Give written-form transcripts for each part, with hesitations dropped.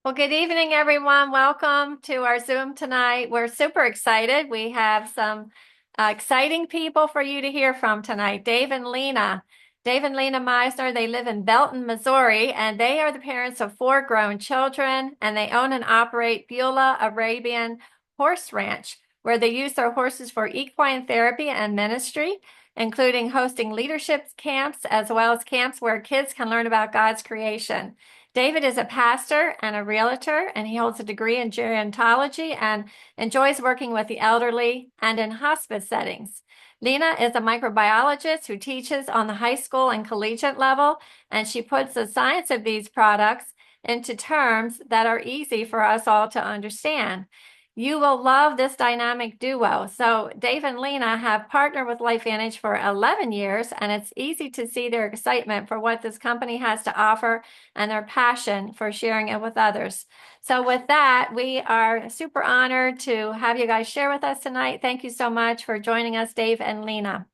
Well, good evening, everyone. Welcome to our Zoom tonight. We're super excited. We have some exciting people for you to hear from tonight. Dave and Lena. Dave and Lena Misener, they live in Belton, Missouri, and they are the parents of four grown children, and they own and operate Beulah Arabian Horse Ranch, where they use their horses for equine therapy and ministry, including hosting leadership camps as well as camps where kids can learn about God's creation. David is a pastor and a realtor, and he holds a degree in gerontology and enjoys working with the elderly and in hospice settings. Lena is a microbiologist who teaches on the high school and collegiate level, and she puts the science of these products into terms that are easy for us all to understand. You will love this dynamic duo. So, Dave and Lena have partnered with LifeVantage for 11 years, and it's easy to see their excitement for what this company has to offer and their passion for sharing it with others. So, with that, we are super honored to have you guys share with us tonight. Thank you so much for joining us, Dave and Lena.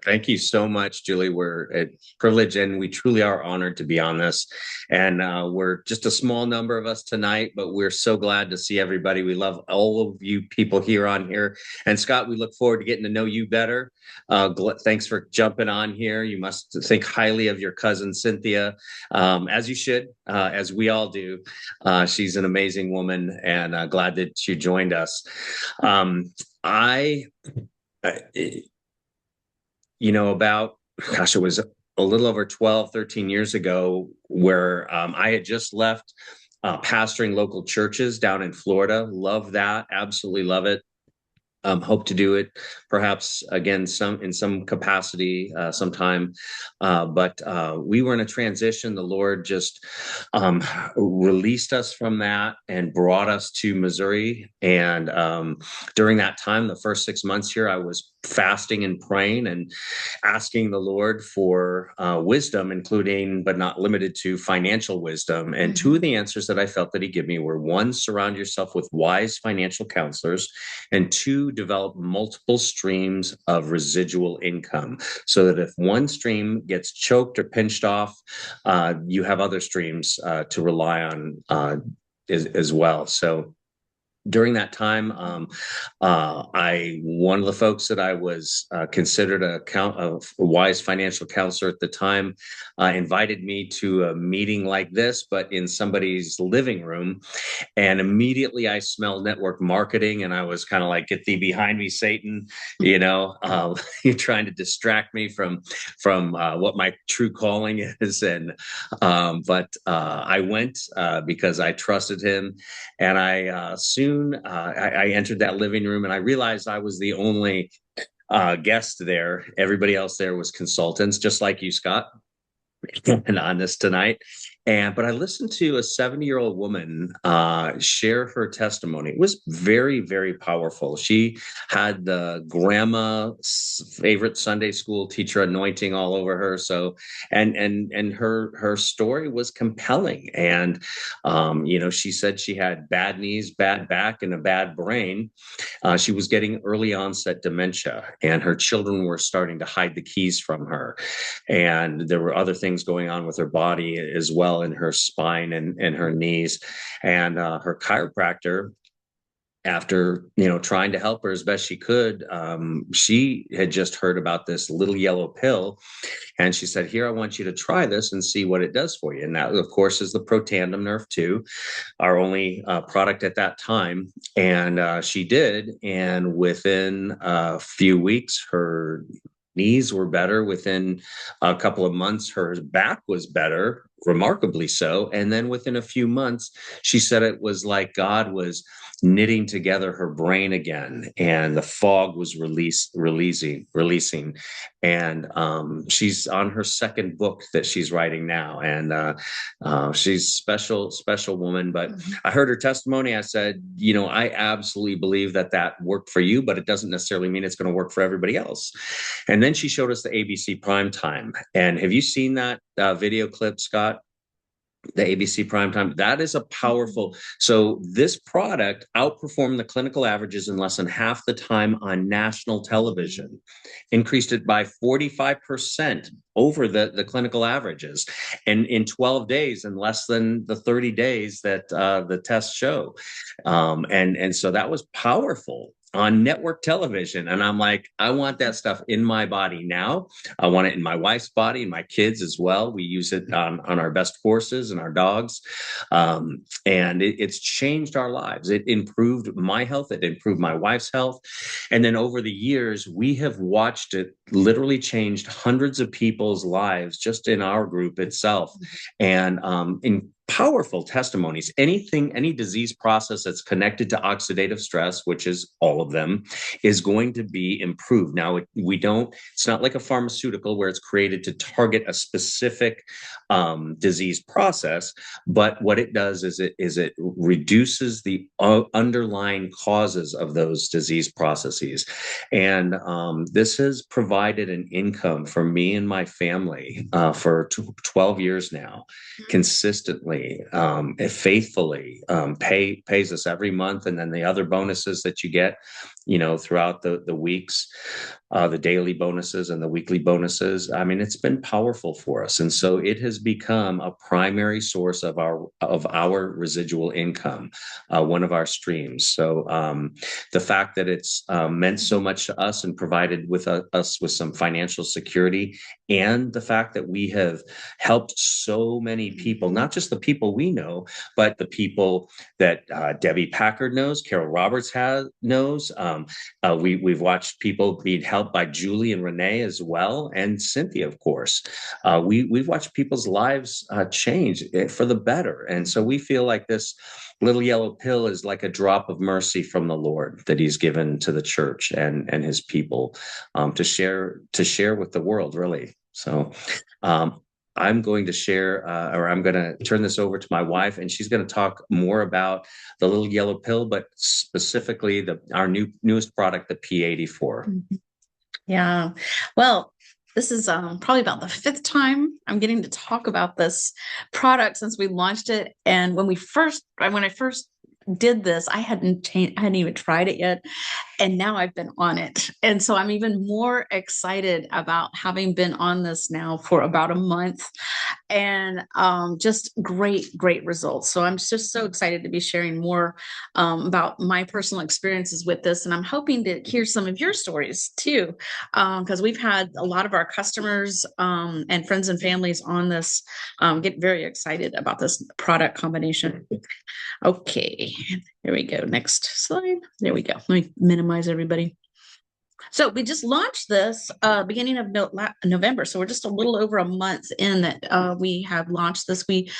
Thank you so much, Julie. We're a privilege and we truly are honored to be on this. And we're just a small number of us tonight, but we're so glad to see everybody. We love all of you people here on here. And Scott, we look forward to getting to know you better. Thanks for jumping on here. You must think highly of your cousin, Cynthia, as you should, as we all do. She's an amazing woman and glad that you joined us. I, about, gosh, it was a little over 12, 13 years ago where I had just left pastoring local churches down in Florida. Love that. Absolutely love it. Hope to do it perhaps again in some capacity sometime, but we were in a transition. The Lord just released us from that and brought us to Missouri, and during that time, the first 6 months here, I was fasting and praying and asking the Lord for wisdom, including but not limited to financial wisdom. And two of the answers that I felt that he gave me were: one, surround yourself with wise financial counselors, and two, develop multiple streams of residual income so that if one stream gets choked or pinched off, you have other streams to rely on as well. So during that time, one of the folks that I was considered a wise financial counselor at the time invited me to a meeting like this, but in somebody's living room. And immediately I smelled network marketing, and I was kind of like, "Get thee behind me, Satan!" You're trying to distract me from what my true calling is. And but I went because I trusted him, and I I entered that living room, and I realized I was the only guest there. Everybody else there was consultants, just like you, Scott, and on this tonight. But I listened to a 70-year-old woman share her testimony. It was very, very powerful. She had the grandma's favorite Sunday school teacher anointing all over her. So, and her story was compelling. And she said she had bad knees, bad back, and a bad brain. She was getting early onset dementia, and her children were starting to hide the keys from her. And there were other things going on with her body as well, in her spine and her knees. And her chiropractor, after trying to help her as best she could, she had just heard about this little yellow pill, and she said, "Here, I want you to try this and see what it does for you." And that, of course, is the Protandim Nerve 2, our only product at that time. And she did, and within a few weeks, her knees were better. Within a couple of months, her back was better, remarkably so. And then within a few months, she said it was like God was knitting together her brain again, and the fog was releasing. And she's on her second book that she's writing now, and she's special woman. But I heard her testimony. I said, I absolutely believe that worked for you, but it doesn't necessarily mean it's going to work for everybody else. And then she showed us the ABC Primetime. And have you seen that video clip, Scott? The ABC primetime, that is a powerful. So this product outperformed the clinical averages in less than half the time on national television, increased it by 45% over the clinical averages, and in 12 days, in less than the 30 days that the tests show. And so that was powerful on network television. And I'm like, I want that stuff in my body now. I want it in my wife's body and my kids as well. We use it on our best horses and our dogs. And it's changed our lives. It improved my health. It improved my wife's health. And then over the years, we have watched it literally changed hundreds of people's lives just in our group itself. And in powerful testimonies. Any disease process that's connected to oxidative stress, which is all of them, is going to be improved. Now, it's not like a pharmaceutical where it's created to target a specific disease process, but what it does is it reduces the underlying causes of those disease processes. And this has provided an income for me and my family for 12 years now, consistently, faithfully, pays us every month. And then the other bonuses that you get, throughout the weeks, the daily bonuses and the weekly bonuses. I mean, it's been powerful for us. And so it has become a primary source of our residual income, one of our streams. So the fact that it's meant so much to us and provided us with some financial security, and the fact that we have helped so many people, not just the people we know, but the people that Debbie Packard knows, Carol Roberts knows. We've watched people be helped by Julie and Renee as well, and Cynthia, of course. We've watched people's lives change for the better. And so we feel like this little yellow pill is like a drop of mercy from the Lord that he's given to the church and his people, to share with the world, really. So I'm going to share, or I'm going to turn this over to my wife, and she's going to talk more about the little yellow pill, but specifically our newest product, the P84. Yeah. Well, this is probably about the fifth time I'm getting to talk about this product since we launched it. And when I first did this, I hadn't even tried it yet. And now I've been on it. And so I'm even more excited about having been on this now for about a month, and just great results. So I'm just so excited to be sharing more about my personal experiences with this. And I'm hoping to hear some of your stories too, because we've had a lot of our customers and friends and families on this get very excited about this product combination. Okay, here we go. Next slide. There we go. Let me minimize everybody. So we just launched this beginning of November. So we're just a little over a month in that we have launched this. We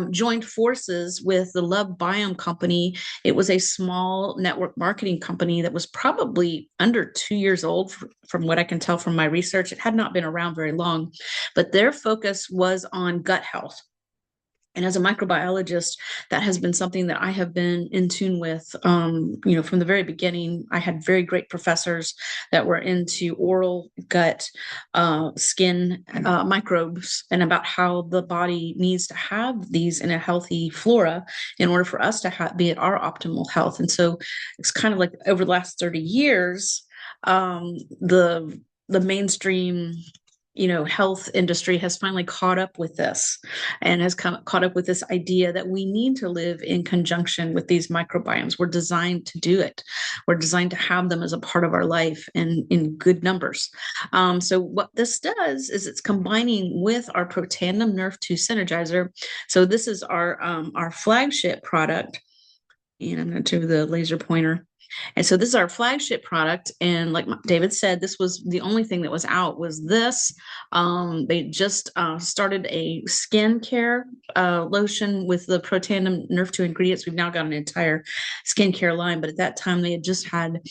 joined forces with the Love Biome company. It was a small network marketing company that was probably under 2 years old, from what I can tell from my research. It had not been around very long, but their focus was on gut health. And as a microbiologist, that has been something that I have been in tune with, from the very beginning. I had very great professors that were into oral, gut, skin microbes, and about how the body needs to have these in a healthy flora in order for us to be at our optimal health. And so it's kind of like over the last 30 years, the mainstream health industry has finally caught up with this, and has caught up with this idea that we need to live in conjunction with these microbiomes. We're designed to do it. We're designed to have them as a part of our life and in good numbers. So what this does is it's combining with our Protandim Nerve 2 Synergizer. So this is our flagship product. And I'm going to do the laser pointer. And so this is our flagship product. And like David said, this was the only thing that was out was this. They just started a skincare lotion with the Protandim Nerve 2 ingredients. We've now got an entire skincare line, but at that time they had just had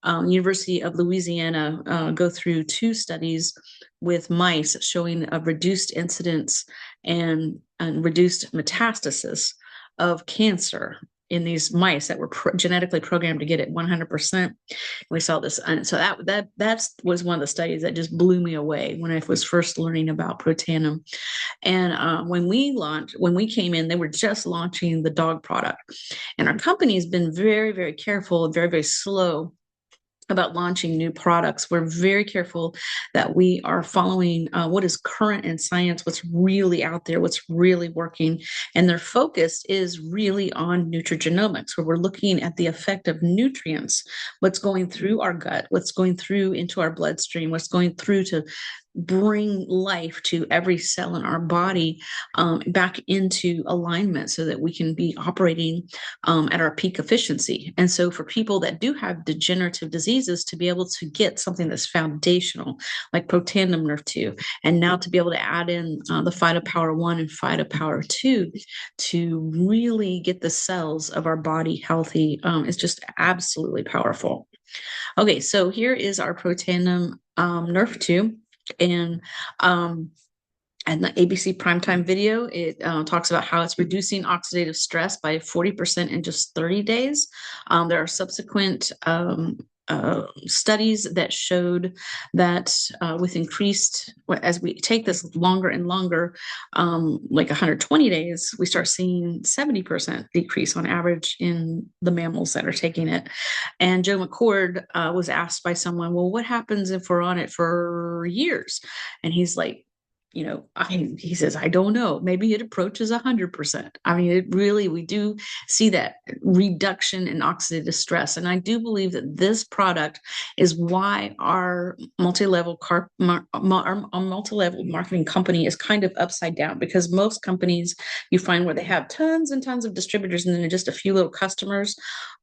University of Louisiana go through 2 studies with mice showing a reduced incidence and reduced metastasis of cancer in these mice that were genetically programmed to get it 100%. We saw this, and so that was one of the studies that just blew me away when I was first learning about Protandim. And when we came in, they were just launching the dog product, and our company has been very, very careful and very, very slow about launching new products. We're very careful that we are following what is current in science, what's really out there, what's really working. And their focus is really on nutrigenomics, where we're looking at the effect of nutrients, what's going through our gut, what's going through into our bloodstream, what's going through to bring life to every cell in our body, back into alignment so that we can be operating at our peak efficiency. And so for people that do have degenerative diseases, to be able to get something that's foundational, like Protandim Nerve 2, and now to be able to add in the Phytopower 1 and Phytopower 2 to really get the cells of our body healthy, is just absolutely powerful. Okay, so here is our Protandim Nerve 2. And the ABC primetime video, it talks about how it's reducing oxidative stress by 40% in just 30 days. There are subsequent studies that showed that with increased, as we take this longer and longer, like 120 days, we start seeing 70% decrease on average in the mammals that are taking it. And Joe McCord was asked by someone, well, what happens if we're on it for years? And he's like, he says, I don't know. Maybe it approaches 100%. I mean, it really, we do see that reduction in oxidative stress. And I do believe that this product is why our multi-level marketing company is kind of upside down, because most companies you find where they have tons and tons of distributors and then just a few little customers.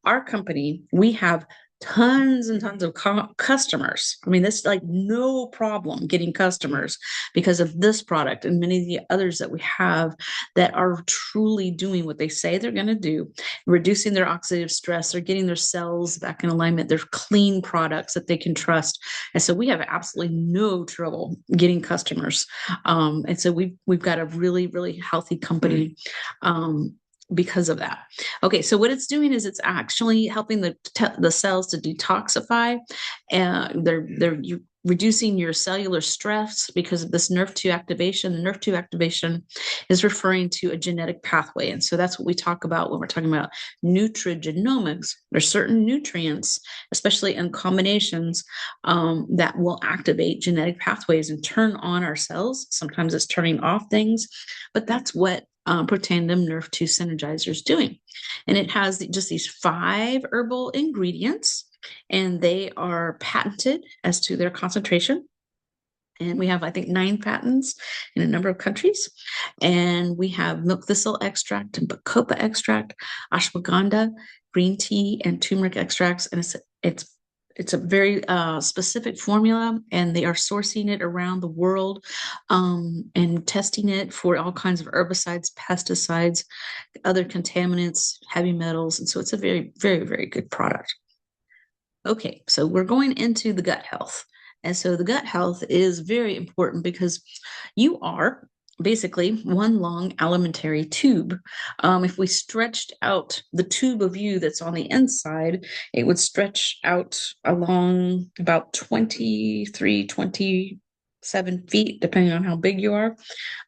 Our company, we have tons and tons of customers. I mean, that's like no problem getting customers because of this product and many of the others that we have that are truly doing what they say they're going to do, reducing their oxidative stress. They're getting their cells back in alignment. They're clean products that they can trust. And so we have absolutely no trouble getting customers. And so we've got a really, really healthy company. Because of that. Okay, so what it's doing is it's actually helping the cells to detoxify, and they're reducing your cellular stress because of this nerve 2 activation. The nerve 2 activation is referring to a genetic pathway, and so that's what we talk about when we're talking about nutrigenomics. There's certain nutrients, especially in combinations, that will activate genetic pathways and turn on our cells. Sometimes it's turning off things, but that's what Protandim Nerve 2 Synergizer is doing. And it has just these 5 herbal ingredients, and they are patented as to their concentration. And we have, I think, 9 patents in a number of countries. And we have milk thistle extract and bacopa extract, ashwagandha, green tea, and turmeric extracts. And it's a very specific formula, and they are sourcing it around the world, and testing it for all kinds of herbicides, pesticides, other contaminants, heavy metals. And so it's a very, very, very good product. Okay, so we're going into the gut health. And so the gut health is very important because you are basically one long alimentary tube. If we stretched out the tube of you that's on the inside, it would stretch out along about 27 feet, depending on how big you are.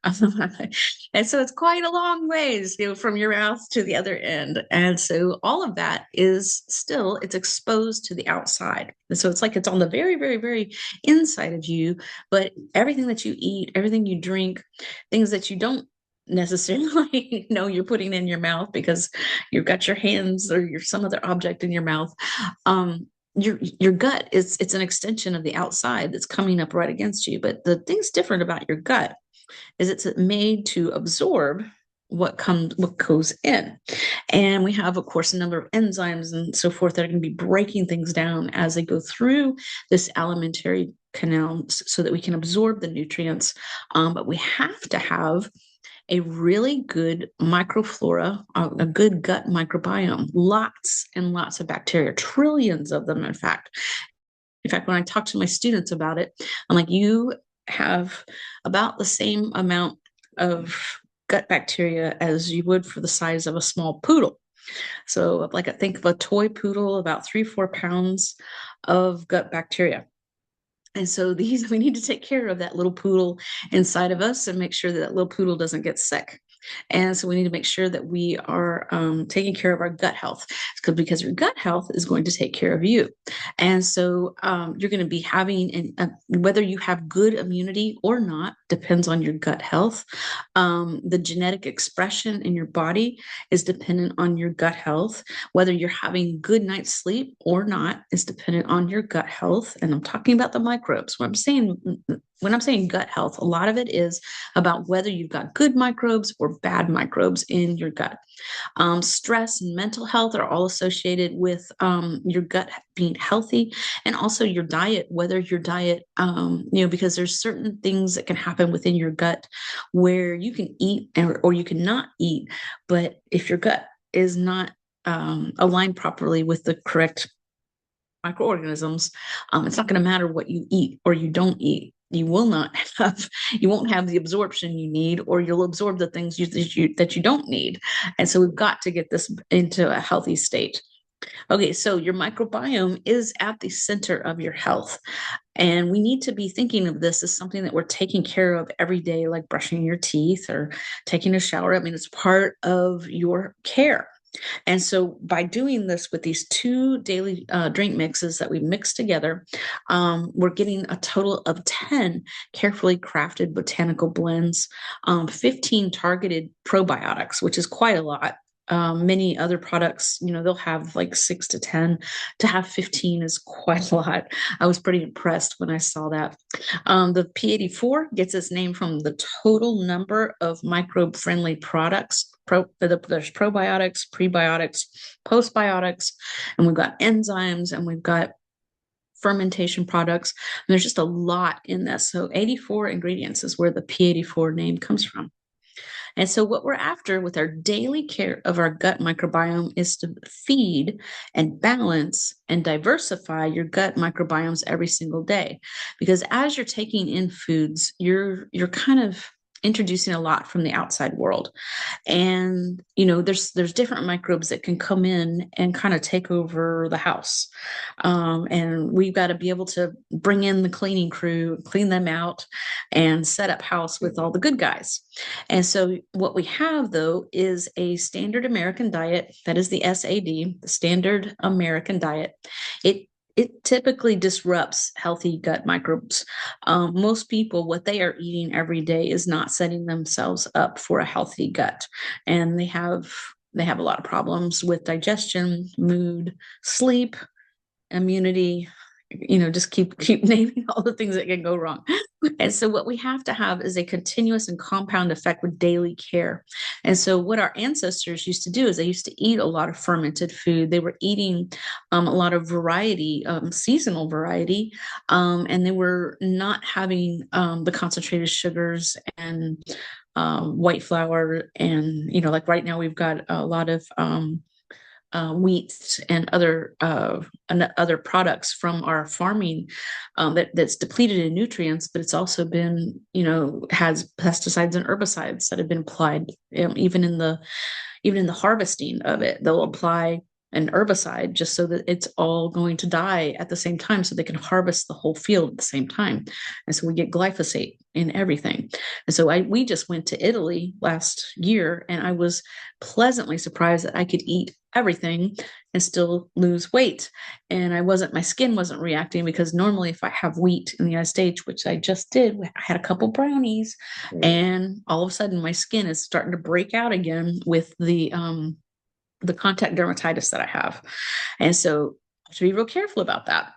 And so it's quite a long ways, from your mouth to the other end. And so all of that is still, it's exposed to the outside. And so it's like it's on the very, very, very inside of you, but everything that you eat, everything you drink, things that you don't necessarily know you're putting in your mouth because you've got your hands or some other object in your mouth. Your gut it's an extension of the outside that's coming up right against you. But the thing's different about your gut is it's made to absorb what goes in. And we have, of course, a number of enzymes and so forth that are going to be breaking things down as they go through this alimentary canal so that we can absorb the nutrients. But we have to have a really good microflora, a good gut microbiome, lots and lots of bacteria, trillions of them, in fact. When I talk to my students about it, I'm like, you have about the same amount of gut bacteria as you would for the size of a small poodle. So like I think of a toy poodle, about 3 or 4 pounds of gut bacteria. And so these, we need to take care of that little poodle inside of us and make sure that that little poodle doesn't get sick. And so we need to make sure that we are taking care of our gut health because your gut health is going to take care of you. And so you're going to be having, whether you have good immunity or not, depends on your gut health. The genetic expression in your body is dependent on your gut health. Whether you're having good night's sleep or not is dependent on your gut health. And I'm talking about the microbes. When I'm saying gut health, a lot of it is about whether you've got good microbes or bad microbes in your gut. Stress and mental health are all associated with your gut being healthy, and also your diet, whether your diet, because there's certain things that can happen within your gut where you can eat or you cannot eat, but if your gut is not aligned properly with the correct microorganisms, it's not going to matter what you eat or you don't eat. You will not have, you won't have the absorption you need, or you'll absorb the things that you don't need. And so we've got to get this into a healthy state. Okay, so your microbiome is at the center of your health. And we need to be thinking of this as something that we're taking care of every day, like brushing your teeth or taking a shower. I mean, it's part of your care. And so by doing this with these 2 daily drink mixes that we mix together, we're getting a total of 10 carefully crafted botanical blends, 15 targeted probiotics, which is quite a lot. Many other products, they'll have like 6 to 10. To have 15 is quite a lot. I was pretty impressed when I saw that. The P84 gets its name from the total number of microbe-friendly products. There's probiotics, prebiotics, postbiotics, and we've got enzymes, and we've got fermentation products. And there's just a lot in this. So 84 ingredients is where the P84 name comes from. And so, what we're after with our daily care of our gut microbiome is to feed and balance and diversify your gut microbiomes every single day. Because as you're taking in foods, you're kind of introducing a lot from the outside world. And there's different microbes that can come in and kind of take over the house, and we've got to be able to bring in the cleaning crew, clean them out, and set up house with all the good guys. And so what we have, though, is a standard American diet. That is the SAD, the standard American diet. It typically disrupts healthy gut microbes. Most people, what they are eating every day is not setting themselves up for a healthy gut, and they have a lot of problems with digestion, mood, sleep, immunity. Just keep naming all the things that can go wrong. And so what we have to have is a continuous and compound effect with daily care. And so what our ancestors used to do is they used to eat a lot of fermented food. They were eating a lot of variety, seasonal variety, and they were not having the concentrated sugars and white flour. And like right now we've got a lot of wheat and other products from our farming that's depleted in nutrients, but it's also been has pesticides and herbicides that have been applied. Even in the harvesting of it, they'll apply an herbicide just so that it's all going to die at the same time, so they can harvest the whole field at the same time. And so we get glyphosate in everything. And so we just went to Italy last year, and I was pleasantly surprised that I could eat everything and still lose weight. And my skin wasn't reacting, because normally if I have wheat in the United States, which I just did, I had a couple brownies, and all of a sudden my skin is starting to break out again with the contact dermatitis that I have. And so I have to be real careful about that.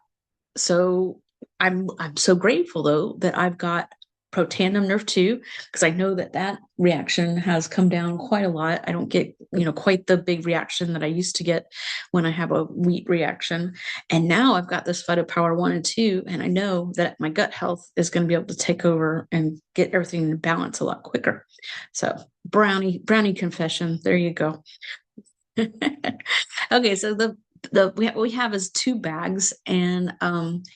So I'm so grateful, though, that I've got Protandim Nerve 2, because I know that reaction has come down quite a lot. I don't get quite the big reaction that I used to get when I have a wheat reaction. And now I've got this Phytopower 1 and 2, and I know that my gut health is going to be able to take over and get everything in balance a lot quicker. So brownie confession, there you go. Okay, so we have is 2 bags, and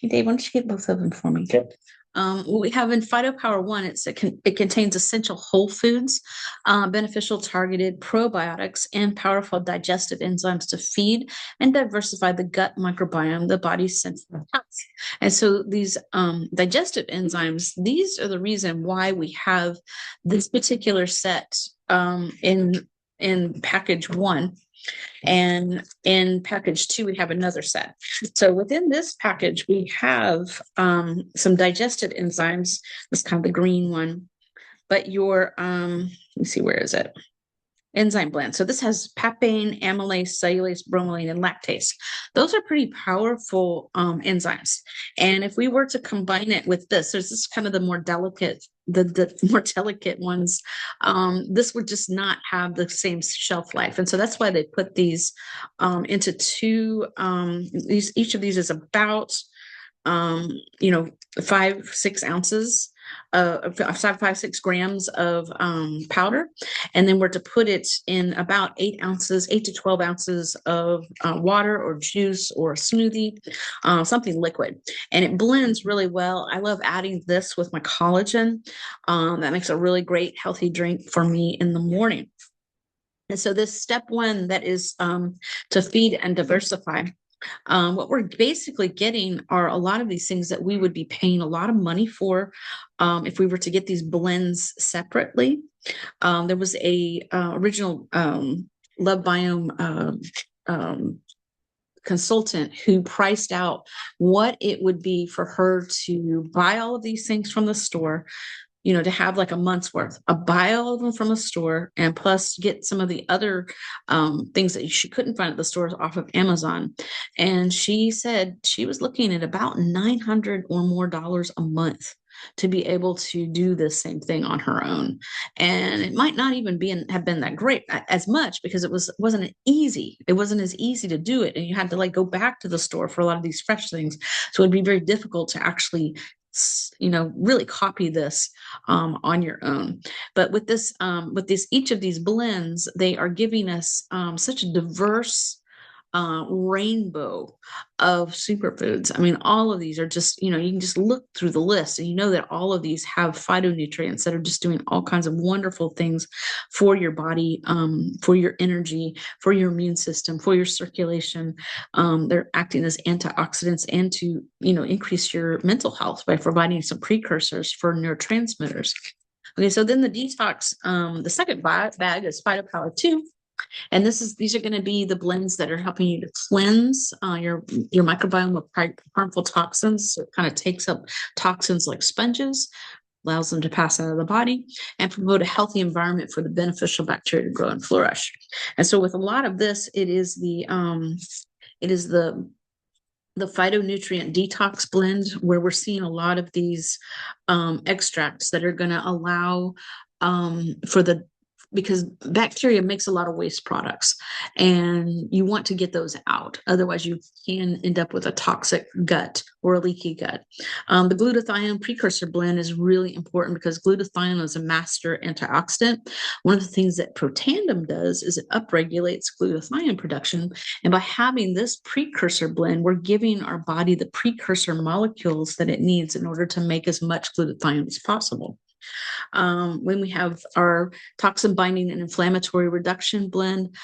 hey Dave, why don't you get both of them for me? Okay. What we have in PhytoPower 1, it contains essential whole foods, beneficial targeted probiotics, and powerful digestive enzymes to feed and diversify the gut microbiome, the body's sensitive health. And so these digestive enzymes, these are the reason why we have this particular set in package 1. And in package 2, we have another set. So within this package, we have some digestive enzymes. This is kind of the green one. But your, let me see, where is it? Enzyme blend. So this has papain, amylase, cellulase, bromelain, and lactase. Those are pretty powerful enzymes. And if we were to combine it with there's this kind of the more delicate, the more delicate ones. This would just not have the same shelf life, and so that's why they put these into two. Each of these is about 5-6 ounces, 5-6 grams of powder, and then we're to put it in about 8 to 12 ounces of water or juice or a smoothie, something liquid, and it blends really well. I love adding this with my collagen. That makes a really great healthy drink for me in the morning. And so this step 1, that is to feed and diversify. What we're basically getting are a lot of these things that we would be paying a lot of money for if we were to get these blends separately. There was a original Love Biome consultant who priced out what it would be for her to buy all of these things from the store, to have like a month's worth. Buy all of them from a store, and plus get some of the other things that she couldn't find at the stores off of Amazon. And she said she was looking at about $900 or more a month to be able to do this same thing on her own. And it might not even have been that great as much, because it wasn't easy. It wasn't as easy to do it, and you had to go back to the store for a lot of these fresh things. So it'd be very difficult to actually really copy this on your own. But with each of these blends, they are giving us such a diverse rainbow of superfoods. I mean, all of these are just, you can just look through the list and you know that all of these have phytonutrients that are just doing all kinds of wonderful things for your body, for your energy, for your immune system, for your circulation. They're acting as antioxidants and to, increase your mental health by providing some precursors for neurotransmitters. Okay, so then the detox, the second bag is PhytoPower 2. And these are going to be the blends that are helping you to cleanse your microbiome of harmful toxins. So it kind of takes up toxins like sponges, allows them to pass out of the body, and promote a healthy environment for the beneficial bacteria to grow and flourish. And so with a lot of this, it is the phytonutrient detox blend, where we're seeing a lot of these extracts that are going to allow because bacteria makes a lot of waste products, and you want to get those out. Otherwise, you can end up with a toxic gut or a leaky gut. The glutathione precursor blend is really important because glutathione is a master antioxidant. One of the things that Protandim does is it upregulates glutathione production. And by having this precursor blend, we're giving our body the precursor molecules that it needs in order to make as much glutathione as possible. When we have our toxin binding and inflammatory reduction blend,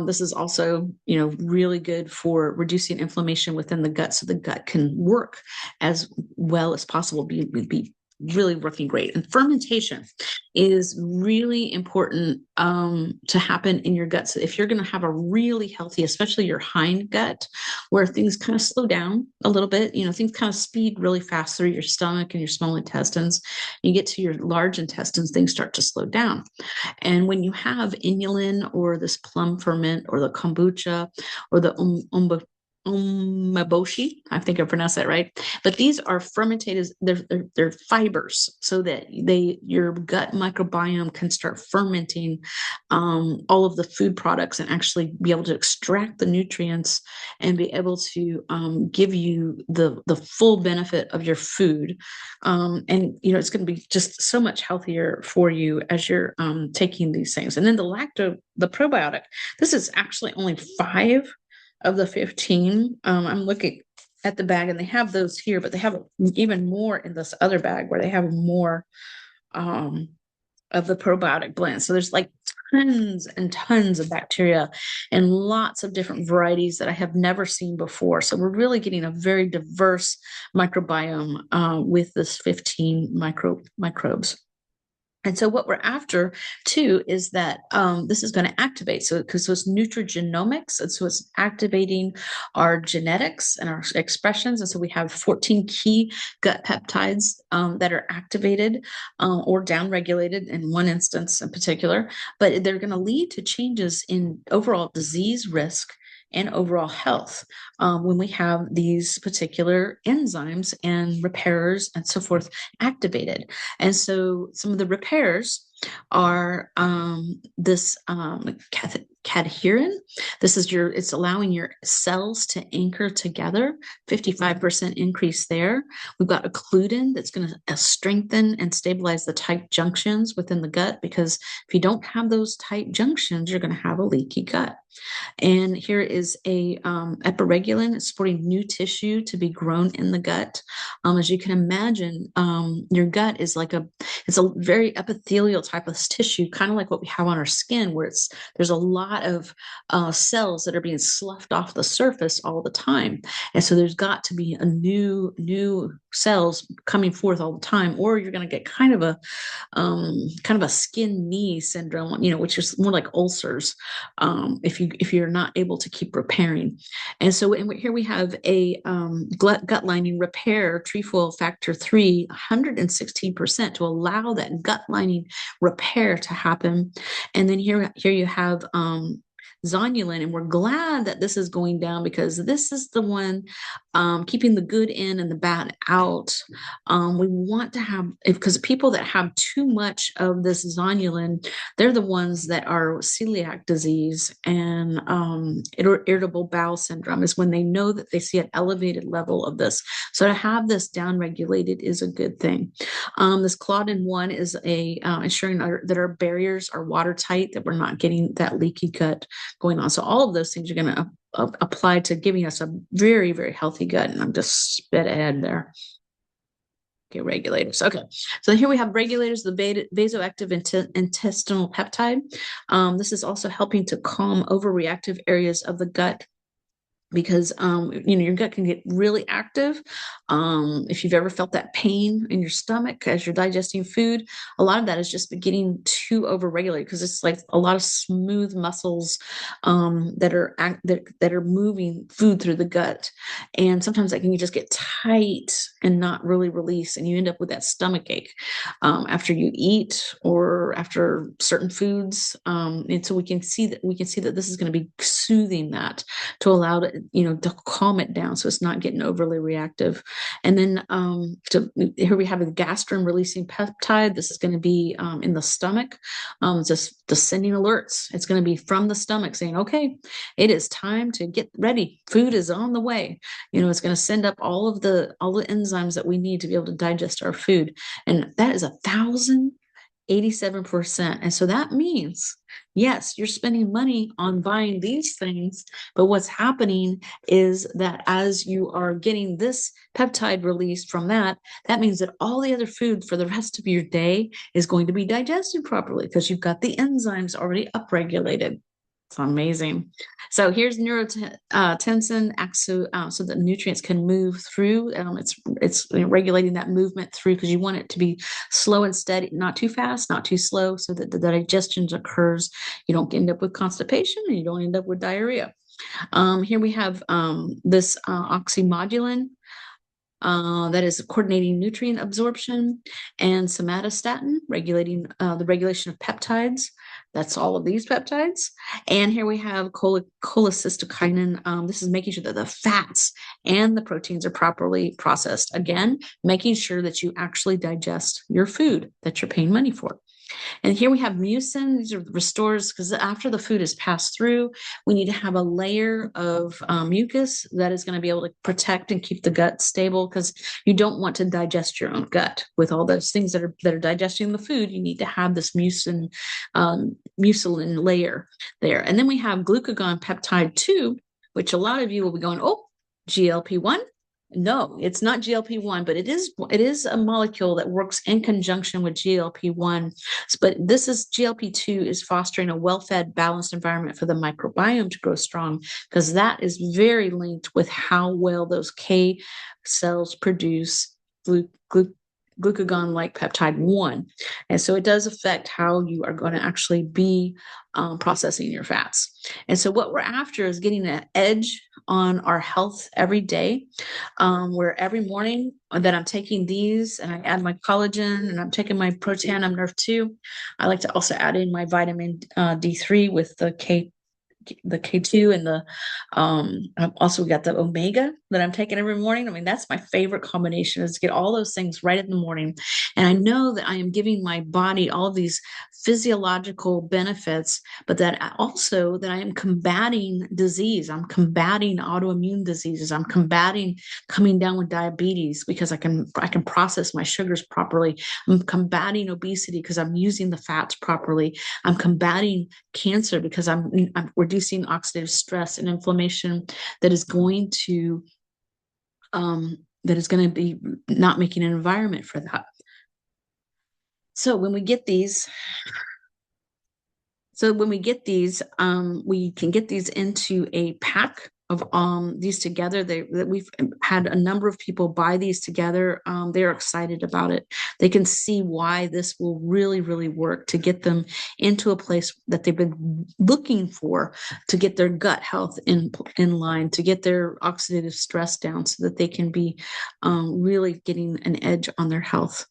this is also, really good for reducing inflammation within the gut, so the gut can work as well as possible, be really working great. And fermentation is really important to happen in your gut. So if you're going to have a really healthy, especially your hind gut, where things kind of slow down a little bit, things kind of speed really fast through your stomach and your small intestines. You get to your large intestines, things start to slow down. And when you have inulin or this plum ferment or the kombucha or the umeboshi, I think I pronounced that right. But these are fermented. They're fibers, so that your gut microbiome can start fermenting all of the food products and actually be able to extract the nutrients and be able to give you the full benefit of your food. And it's going to be just so much healthier for you as you're taking these things. And then the probiotic. This is actually only 5 of the 15. I'm looking at the bag, and they have those here, but they have even more in this other bag where they have more of the probiotic blend. So there's like tons and tons of bacteria and lots of different varieties that I have never seen before. So we're really getting a very diverse microbiome with this 15 microbes. And so what we're after too is that this is going to activate. So because it's nutrigenomics, and so it's activating our genetics and our expressions. And so we have 14 key gut peptides that are activated or downregulated in one instance in particular, but they're going to lead to changes in overall disease risk and overall health when we have these particular enzymes and repairers and so forth activated. And so some of the repairs are this cadherin. This is it's allowing your cells to anchor together, 55% increase there. We've got occludin that's going to strengthen and stabilize the tight junctions within the gut, because if you don't have those tight junctions, you're going to have a leaky gut. And here is a epiregulin supporting new tissue to be grown in the gut. As you can imagine, your gut is it's a very epithelial type of tissue, kind of like what we have on our skin, where there's a lot of cells that are being sloughed off the surface all the time. And so there's got to be a new cells coming forth all the time, or you're going to get kind of a skin knee syndrome, which is more like ulcers, if you're not able to keep repairing. And so here we have a gut lining repair, trefoil factor 3, 116% to allow that gut lining repair to happen. And then here you have zonulin, and we're glad that this is going down, because this is the one keeping the good in and the bad out. We want to have, because people that have too much of this zonulin, they're the ones that are celiac disease and irritable bowel syndrome, is when they know that they see an elevated level of this. So to have this downregulated is a good thing. This Claudin 1 is ensuring that our barriers are watertight, that we're not getting that leaky gut going on. So all of those things are going to apply to giving us a very, very healthy gut. And I'm just spit ahead there. Okay, regulators. Okay, so here we have regulators, the vasoactive intestinal peptide. This is also helping to calm overreactive areas of the gut, because your gut can get really active. If you've ever felt that pain in your stomach as you're digesting food, a lot of that is just getting too overregulated, because it's like a lot of smooth muscles that are moving food through the gut, and sometimes that can just get tight and not really release, and you end up with that stomach ache after you eat or after certain foods. And so we can see that this is going to be soothing that, to allow it, to calm it down, so it's not getting overly reactive. And then here we have a gastrin releasing peptide. This is going to be in the stomach, just sending alerts. It's going to be from the stomach saying, okay, it is time to get ready. Food is on the way. It's going to send up all the enzymes that we need to be able to digest our food. And that is 1,087%. And so that means, yes, you're spending money on buying these things, but what's happening is that as you are getting this peptide released from that means that all the other food for the rest of your day is going to be digested properly, because you've got the enzymes already upregulated. It's amazing. So here's neurotensin, so that nutrients can move through. It's regulating that movement through, because you want it to be slow and steady, not too fast, not too slow, so that the digestion occurs. You don't end up with constipation, and you don't end up with diarrhea. Here we have this oxymodulin. That is coordinating nutrient absorption, and somatostatin, regulating the regulation of peptides. That's all of these peptides. And here we have cholecystokinin. This is making sure that the fats and the proteins are properly processed. Again, making sure that you actually digest your food that you're paying money for. And here we have mucin. These are restores, because after the food is passed through, we need to have a layer of mucus that is going to be able to protect and keep the gut stable, because you don't want to digest your own gut with all those things that are digesting the food. You need to have this mucin layer there. And then we have glucagon peptide 2, which a lot of you will be going, oh, GLP-1. No, it's not GLP-1, but it is a molecule that works in conjunction with GLP-1. But this is GLP-2 is fostering a well-fed, balanced environment for the microbiome to grow strong, because that is very linked with how well those K cells produce glucagon-like peptide 1. And so it does affect how you are going to actually be processing your fats. And so what we're after is getting an edge on our health every day, where every morning that I'm taking these and I add my collagen and I'm taking my protein, I'm Nerve 2. I like to also add in my vitamin D3 with the K2 and I've also got the omega that I'm taking every morning. I mean, that's my favorite combination, is to get all those things right in the morning. And I know that I am giving my body all of these physiological benefits, but that I am combating disease. I'm combating autoimmune diseases. I'm combating coming down with diabetes because I can process my sugars properly. I'm combating obesity because I'm using the fats properly. I'm combating cancer because I'm reducing oxidative stress and inflammation that is going to be not making an environment for that. So when we get these, we can get these into a pack of these together. We've had a number of people buy these together. They're excited about it. They can see why this will really, really work to get them into a place that they've been looking for, to get their gut health in line, to get their oxidative stress down, so that they can be really getting an edge on their health.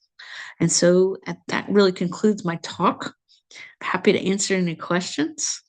And so that really concludes my talk. Happy to answer any questions.